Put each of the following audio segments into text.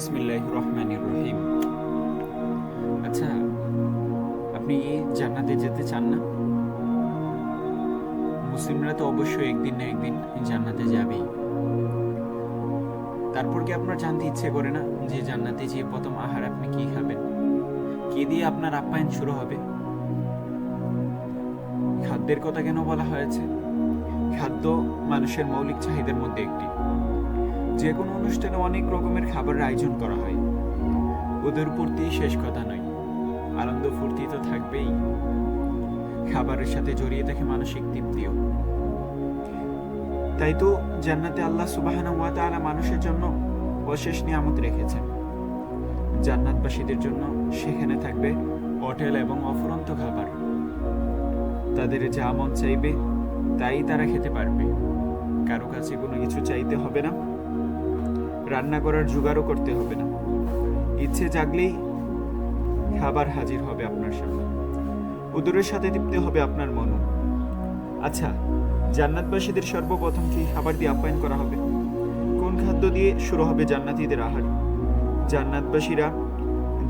বিসমিল্লাহির রহমানির রহিম। আচ্ছা, আপনি জান্নাতে যেতে চান না? মুসলিমরা তো অবশ্যই একদিন না একদিন জান্নাতে যাবেই। তারপর কি আপনার জানতে ইচ্ছে করে না যে জান্নাতে যেয়ে প্রথম আহার আপনি কি খাবেন? কি দিয়ে আপনার আপ্যায়ন শুরু হবে? খাদ্যের কথা কেন বলা হয়েছে? খাদ্য মানুষের মৌলিক চাহিদার মধ্যে একটি। যে কোনো অনুষ্ঠানে অনেক রকমের খাবারের আয়োজন করা হয়। উদরপূর্তি শেষ কথা নয়, আনন্দ ফুর্তি তো থাকবেই, খাবারের সাথে জড়িয়ে থাকে মানসিক তৃপ্তিও। তাই তো জান্নাতে আল্লাহ সুবহানাহু ওয়া তাআলা মানুষের জন্য অশেষ নিয়ামত রেখেছেন। জান্নাতবাসীদের জন্য সেখানে থাকবে অটেল এবং অফুরন্ত খাবার। তাদের যা মন চাইবে তাই তারা খেতে পারবে। কারো কাছে কোনো কিছু চাইতে হবে না, রান্না করার জোগাড়ও করতে হবে না। ইচ্ছে জাগলেই খাবার হাজির হবে আপনার সামনে। উদরের সাথে তৃপ্তি হবে আপনার মনও। আচ্ছা, জান্নাতবাসীদের সর্বপ্রথম কি খাবার দিয়ে আপ্যায়ন করা হবে? কোন খাদ্য দিয়ে শুরু হবে জান্নাতীদের আহার? জান্নাতবাসীরা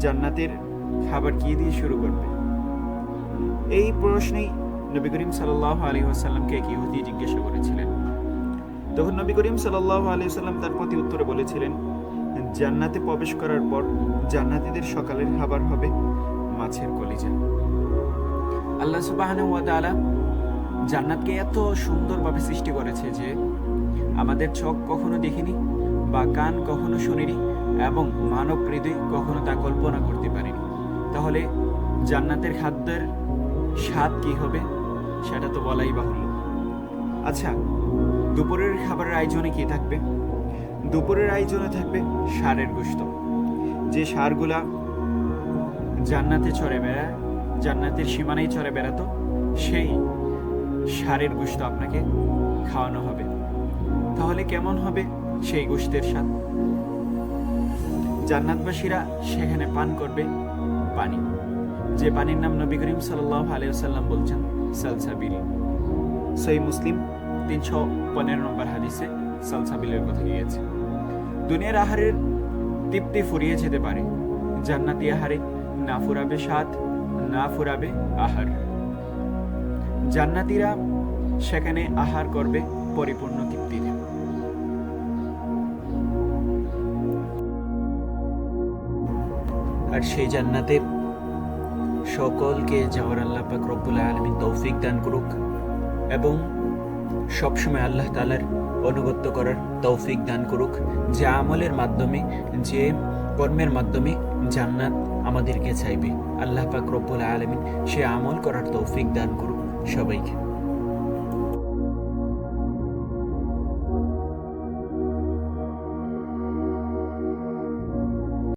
জান্নাতের খাবার কি দিয়ে শুরু করবে? এই প্রশ্নেই নবী করিম সাল্লাল্লাহু আলাইহি ওয়াসাল্লামকে এক ইহুদি জিজ্ঞাসা করেছিলেন। তখন নবী করিম সাল্লাল্লাহু আলাইহি ওয়াসাল্লাম তার প্রতি উত্তরে বলেছিলেন, জান্নাতে প্রবেশ করার পর জান্নাতীদের সকালের খাবার হবে মাছের কলিজা। আল্লাহ সুবহানাহু ওয়া তাআলা জান্নাতকে এত সুন্দরভাবে সৃষ্টি করেছে যে আমাদের চোখ কখনো দেখিনি বা কান কখনো শুনিনি এবং মানব হৃদয় কখনো তা কল্পনা করতে পারেনি। তাহলে জান্নাতের খাদ্যের স্বাদ কি হবে সেটা তো বলাই বাহুল্য। আচ্ছা, দুপুরের খাবারের আয়োজনে কি থাকবে? দুপুরের আয়োজনে থাকবে ষাঁড়ের গোশত। যে ষাঁড়গুলা জান্নাতে চড়ে বেড়ায়, জান্নাতের সীমানায় চড়ে বেড়াতো, সেই ষাঁড়ের গোশত আপনাকে খাওয়ানো হবে। তাহলে কেমন হবে সেই গোশতের স্বাদ? জান্নাতবাসীরা সেখানে পান করবে পানি, যে পানির নাম নবী করিম সাল্লাল্লাহু আলাইহি ওয়াসাল্লাম বলছেন সালসাবিল। সহিহ মুসলিম 315 নম্বর হাদিসে সালসাবিলের কথা গিয়েছে। দুনিয়ার আহারের তৃপ্তি ফুরিয়ে যেতে পারে, জান্নাতি আহারে না ফুরাবে স্বাদ, না ফুরাবে আহার। জান্নাতীরা সেখানে আহার করবে পরিপূর্ণ তৃপ্তিতে। আর সেই জান্নাতে সকলকে যাওয়ার আল্লাহ পাক রব্বুল আলামিন তৌফিক দান করুক এবং সবসময় আল্লাহ তাআলার অনুগত্য করার তৌফিক দান করুক, যে আমলের মাধ্যমে, যে কর্মের মাধ্যমে জান্নাত আমাদেরকে চাইবে। আল্লাহ পাক রব্বুল আলামিন সে আমল করার তৌফিক দান করুক সবাইকে।